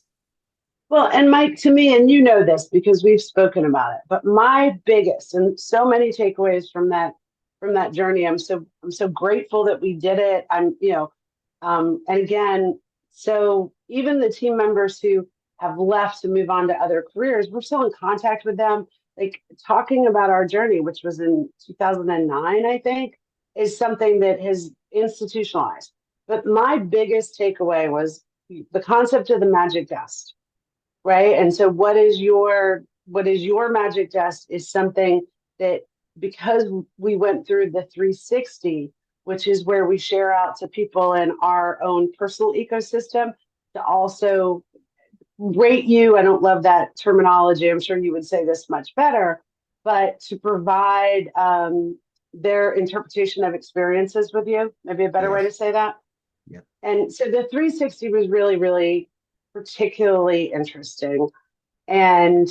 Well, and Mike, to me, and you know this because we've spoken about it, but my biggest and so many takeaways from that journey, I'm so grateful that we did it. And again, so even the team members who have left to move on to other careers, we're still in contact with them. Like, talking about our journey, which was in 2009, I think, is something that has institutionalized. But my biggest takeaway was the concept of the magic dust. Right. And so what is your magic dust is something that, because we went through the 360, which is where we share out to people in our own personal ecosystem to also rate you. I don't love that terminology. I'm sure you would say this much better, but to provide their interpretation of experiences with you, maybe a better way to say that. Yeah. And so the 360 was really, really particularly interesting. And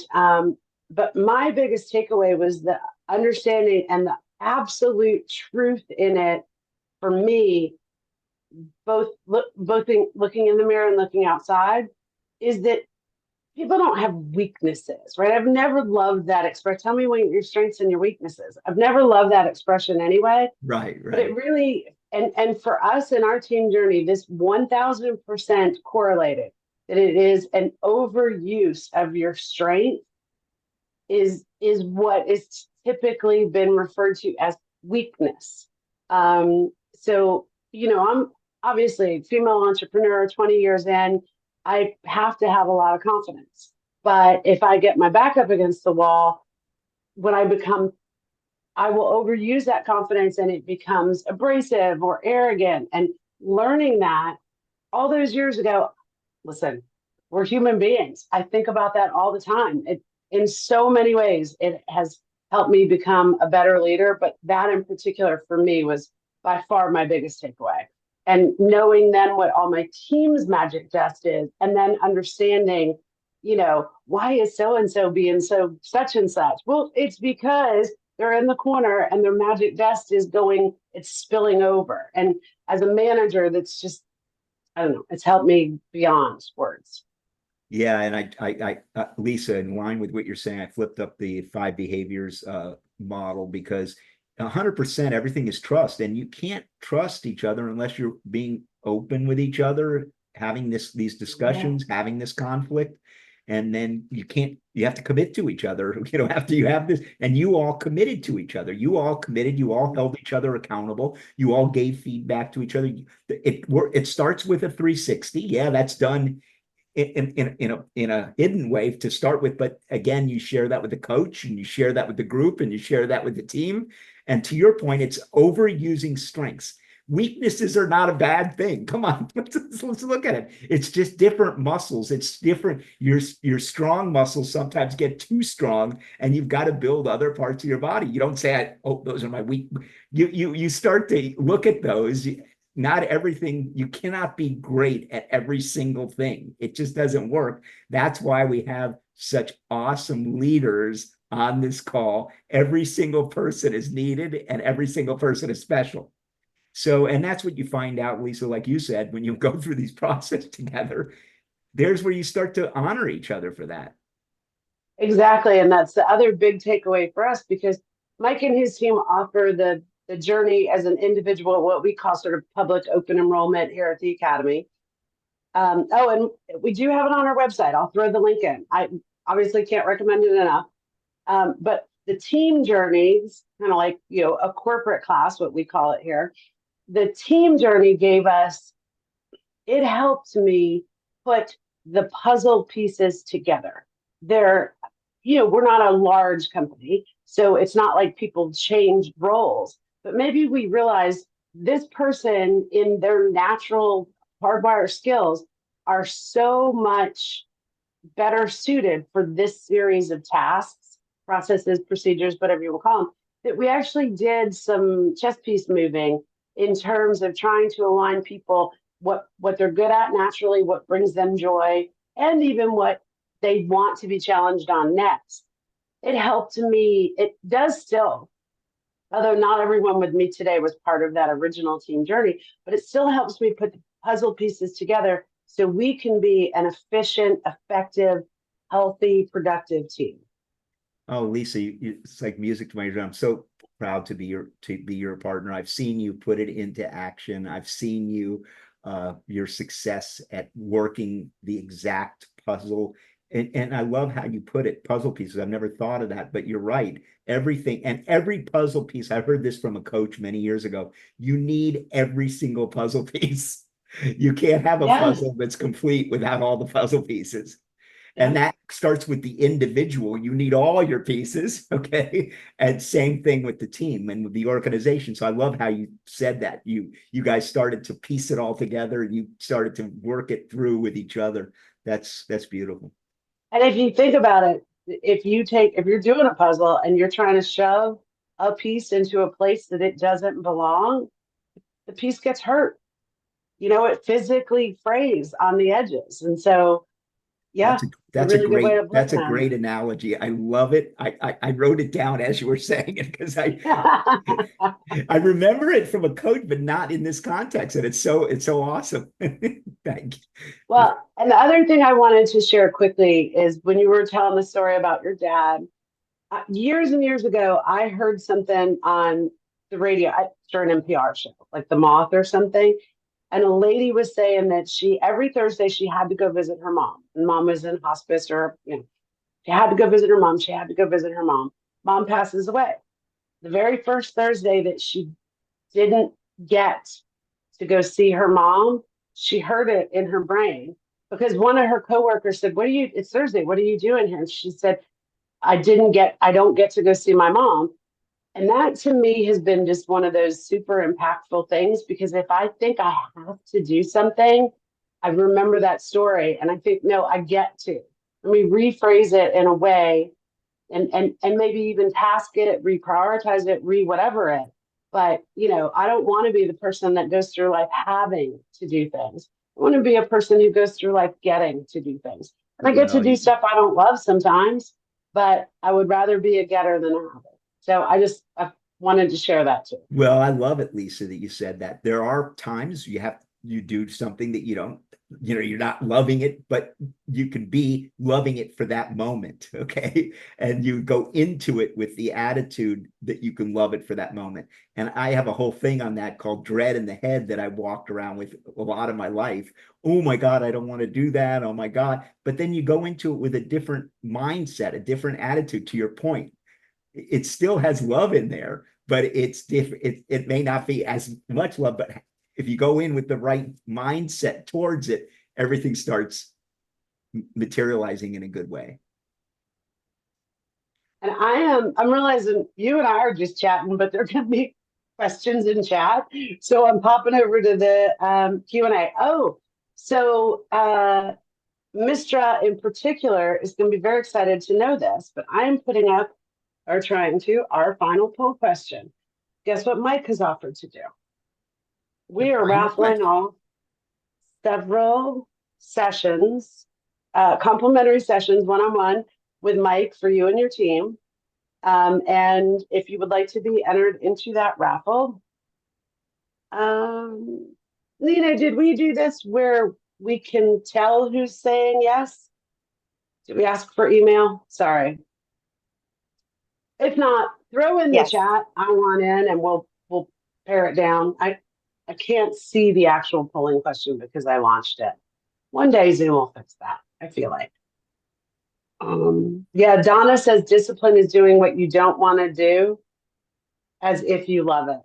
but my biggest takeaway was the understanding and the absolute truth in it for me, both looking in the mirror and looking outside, is that people don't have weaknesses, right? I've never loved that expression. Tell me what your strengths and your weaknesses. I've never loved that expression anyway. Right. But it really, and for us in our team journey, this 1000% correlated, that it is an overuse of your strength is what is typically been referred to as weakness. So, I'm obviously a female entrepreneur, 20 years in. I have to have a lot of confidence. But if I get my back up against the wall, I will overuse that confidence and it becomes abrasive or arrogant. And learning that all those years ago, listen, we're human beings. I think about that all the time. In so many ways, it has helped me become a better leader. But that in particular for me was by far my biggest takeaway. And knowing then what all my team's magic dust is, and then understanding, why is so-and-so being so such and such? Well, it's because they're in the corner and their magic dust is it's spilling over. And as a manager, that's just, I don't know, it's helped me beyond words. Yeah, and Lisa, in line with what you're saying, I flipped up the 5 behaviors model because 100% everything is trust, and you can't trust each other unless you're being open with each other, having these Yeah. discussions, having this conflict, and then you have to commit to each other. After you have this, and you all committed to each other, you all held each other accountable, you all gave feedback to each other. It starts with a 360. Yeah, that's done in a hidden way to start with, but again, you share that with the coach, and you share that with the group, and you share that with the team. And to your point, it's overusing strengths. Weaknesses are not a bad thing. Come on, let's look at it. It's just different muscles. It's different. Your strong muscles sometimes get too strong, and you've got to build other parts of your body. You don't say, "Oh, those are my weak." You start to look at those. Not everything, you cannot be great at every single thing. It just doesn't work. That's why we have such awesome leaders on this call. Every single person is needed, and every single person is special. So, and that's what you find out, Lisa, like you said, when you go through these processes together, there's where you start to honor each other for that. Exactly. And that's the other big takeaway for us because Mike and his team offer the journey as an individual, what we call sort of public open enrollment here at the Academy. Oh, and we do have it on our website. I'll throw the link in. I obviously can't recommend it enough. But the team journeys, kind of like, a corporate class, what we call it here, the team journey it helped me put the puzzle pieces together. They're, we're not a large company, so it's not like people change roles, but maybe we realize this person in their natural hardwire skills are so much better suited for this series of tasks, processes, procedures, whatever you will call them, that we actually did some chess piece moving in terms of trying to align people what they're good at naturally, what brings them joy, and even what they want to be challenged on next. It helped me, it does still, although not everyone with me today was part of that original team journey, but it still helps me put the puzzle pieces together so we can be an efficient, effective, healthy, productive team. Oh, Lisa, it's like music to my ears. I'm so proud to be your partner. I've seen you put it into action. I've seen your success at working the exact puzzle. And I love how you put it, puzzle pieces. I've never thought of that, but you're right. Everything and every puzzle piece. I heard this from a coach many years ago. You need every single puzzle piece. You can't have a Yes. puzzle that's complete without all the puzzle pieces. And Yep. that starts with the individual. You need all your pieces. Okay. And same thing with the team and with the organization. So I love how you said that. You guys started to piece it all together and you started to work it through with each other. That's beautiful. And if you think about it, if you're doing a puzzle and you're trying to shove a piece into a place that it doesn't belong, the piece gets hurt. It physically frays on the edges. And so, yeah, it's a really good way of That's a looking at great analogy. I love it. I wrote it down as you were saying it because it. I remember it from a coach, but not in this context. And it's so awesome. Thank you. Well, and the other thing I wanted to share quickly is when you were telling the story about your dad, years and years ago, I heard something on the radio, sure an NPR show, like The Moth or something. And a lady was saying that every Thursday, she had to go visit her mom. And mom was in hospice or, she had to go visit her mom. She had to go visit her mom. Mom passes away. The very first Thursday that she didn't get to go see her mom, she heard it in her brain because one of her coworkers said, it's Thursday. What are you doing here? And she said, I don't get to go see my mom. And that to me has been just one of those super impactful things because if I think I have to do something, I remember that story and I think, no, I get to. Let me rephrase it in a way and maybe even task it, reprioritize it, whatever it. But I don't want to be the person that goes through life having to do things. I want to be a person who goes through life getting to do things. And I get to Well, do stuff I don't love sometimes, but I would rather be a getter than a haver. So I wanted to share that too. well, I love it, Lisa, that you said that. There are times you do something that you don't you're not loving it, but you can be loving it for that moment. Okay. And you go into it with the attitude that you can love it for that moment. And I have a whole thing on that called dread in the head that I walked around with a lot of my life. Oh my God, I don't want to do that. Oh my God. But then you go into it with a different mindset, a different attitude. To your point, it still has love in there, but it's different. It may not be as much love, but if you go in with the right mindset towards it, everything starts materializing in a good way. And I'm realizing you and I are just chatting, but there are going to be questions in chat. So I'm popping over to the Q&A. Oh, so Mistra in particular is going to be very excited to know this, but I am putting up, or trying to, our final poll question. Guess what Mike has offered to do? We are raffling off several sessions, complimentary sessions, one-on-one with Mike for you and your team. And if you would like to be entered into that raffle, Nina, did we do this where we can tell who's saying yes? Did we ask for email? Sorry. If not, throw in the Yes. chat. I want in, and we'll pare it down. I can't see the actual polling question because I launched it. One day Zoom will fix that, I feel like. Yeah, Donna says discipline is doing what you don't want to do as if you love it.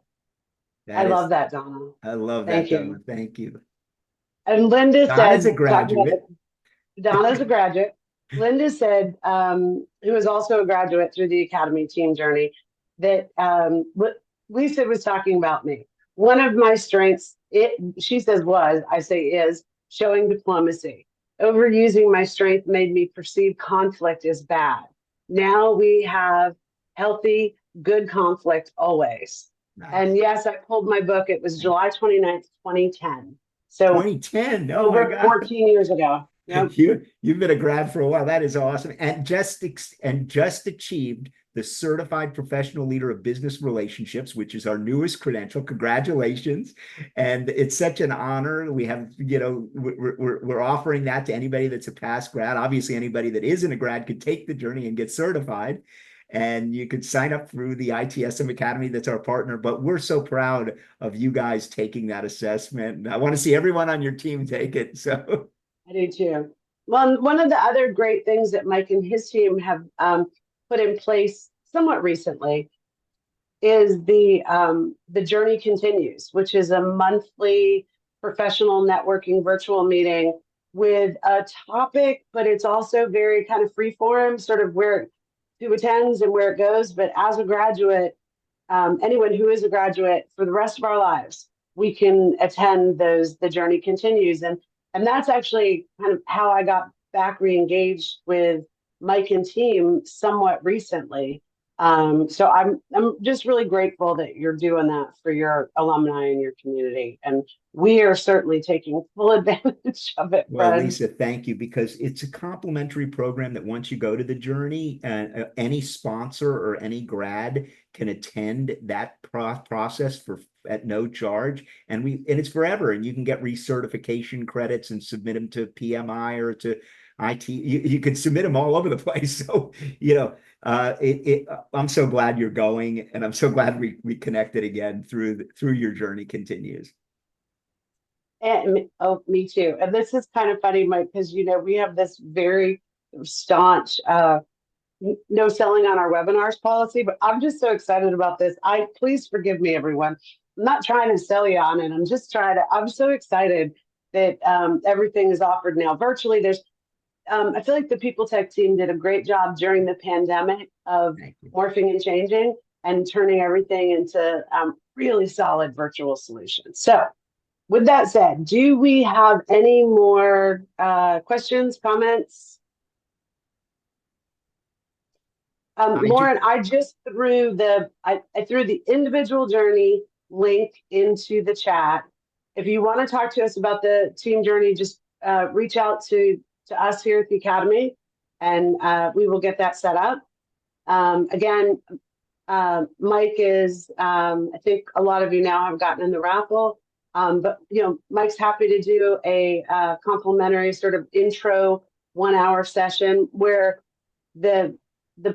I love that, Donna. I love that, Thank you. Donna. Thank you. And Linda Donna's said, a graduate. Donna's a graduate. Linda said, who is also a graduate through the Academy team journey, that what Lisa was talking about me. One of my strengths, she says was, I say is, showing diplomacy. Overusing my strength made me perceive conflict as bad. Now we have healthy, good conflict always. Nice. And yes, I pulled my book. It was July 29th, 2010. So 2010. Oh over my God. 14 years ago. Yep. You've been a grad for a while. That is awesome. And just achieved the Certified Professional Leader of Business Relationships, which is our newest credential. Congratulations. And it's such an honor. We have, we're offering that to anybody that's a past grad. Obviously, anybody that isn't a grad could take the journey and get certified. And you could sign up through the ITSM Academy, that's our partner. But we're so proud of you guys taking that assessment. I want to see everyone on your team take it. So I do too. Well, one of the other great things that Mike and his team have put in place somewhat recently is the Journey Continues, which is a monthly professional networking virtual meeting with a topic, but it's also very kind of free form, sort of who attends and where it goes. But as a graduate, anyone who is a graduate for the rest of our lives, we can attend the Journey Continues. And that's actually kind of how I got back re-engaged with Mike and team somewhat recently. So I'm just really grateful that you're doing that for your alumni and your community. And we are certainly taking full advantage of it. Well, friends. Lisa, thank you, because it's a complimentary program that once you go to the journey, any sponsor or any grad can attend that process at no charge, and it's forever, and you can get recertification credits and submit them to PMI or to IT. You can submit them all over the place. So I'm so glad you're going, and I'm so glad we connected again through your Journey Continues. And me too. And this is kind of funny, Mike, because we have this very staunch no selling on our webinars policy, but I'm just so excited about this. Please forgive me, everyone. I'm not trying to sell you on it. I'm so excited that everything is offered now virtually. I feel like the PeopleTek team did a great job during the pandemic of morphing and changing and turning everything into really solid virtual solutions. So with that said, do we have any more questions, comments? Lauren, I just threw I threw the individual journey link into the chat. If you want to talk to us about the team journey, just reach out to us here at the Academy, and we will get that set up. Again, Mike is, I think a lot of you now have gotten in the raffle. But Mike's happy to do a complimentary sort of intro 1 hour session where the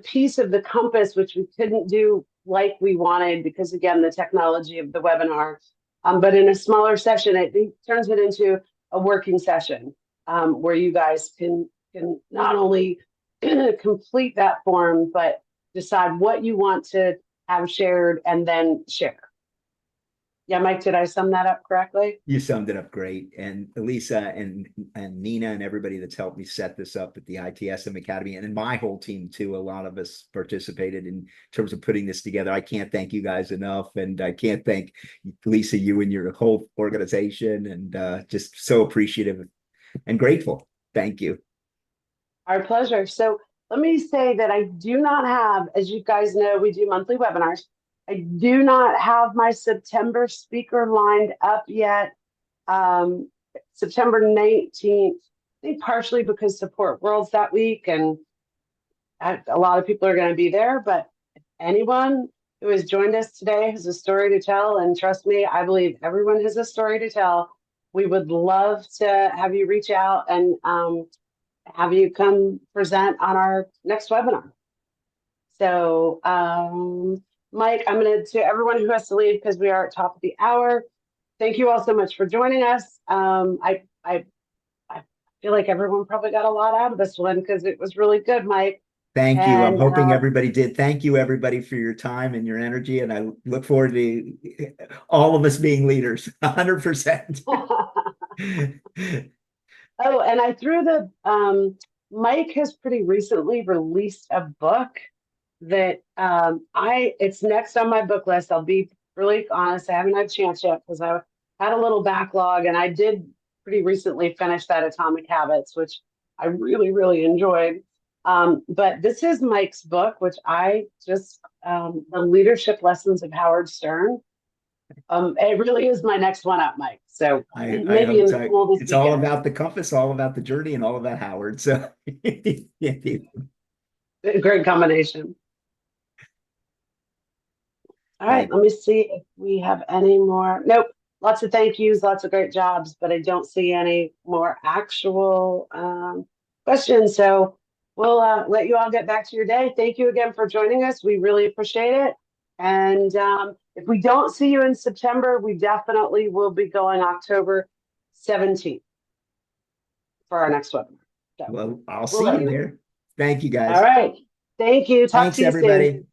piece of the compass, which we couldn't do like we wanted because again, the technology of the webinar, but in a smaller session, it turns it into a working session where you guys can not only complete that form, but decide what you want to have shared and then share. Yeah, Mike, did I sum that up correctly? You summed it up great. And Elisa and Nina and everybody that's helped me set this up at the ITSM Academy and my whole team too. A lot of us participated in terms of putting this together. I can't thank you guys enough. And I can't thank Lisa, you and your whole organization, and just so appreciative and grateful. Thank you. Our pleasure. So let me say that I do not have, as you guys know, we do monthly webinars. I do not have my September speaker lined up yet. September 19th, I think partially because Support World's that week and a lot of people are going to be there, but anyone who has joined us today has a story to tell. And trust me, I believe everyone has a story to tell. We would love to have you reach out and have you come present on our next webinar. So, Mike, I'm going to everyone who has to leave because we are at top of the hour. Thank you all so much for joining us. I feel like everyone probably got a lot out of this one because it was really good, Mike. Thank you. I'm And hoping everybody did. Thank you, everybody, for your time and your energy. And I look forward to all of us being leaders, 100%. oh, and I threw the Mike has pretty recently released a book that it's next on my book list. I'll be really honest, I haven't had a chance yet because I had a little backlog, and I did pretty recently finish that Atomic Habits, which I really, really enjoyed. But this is Mike's book, which I just the leadership lessons of Howard Stern. It really is my next one up, Mike. So I maybe in hope the so. pool this It's all weekend. about the compass, all about the journey, and all about Howard. So Great combination. All right, let me see if we have any more. Nope, lots of thank yous, lots of great jobs, but I don't see any more actual questions. So we'll let you all get back to your day. Thank you again for joining us. We really appreciate it. And if we don't see you in September, we definitely will be going October 17th for our next webinar. So well, I'll we'll see let you you know. there. Thank you, guys. All right. Thank you. Talk Thanks, to you soon. everybody.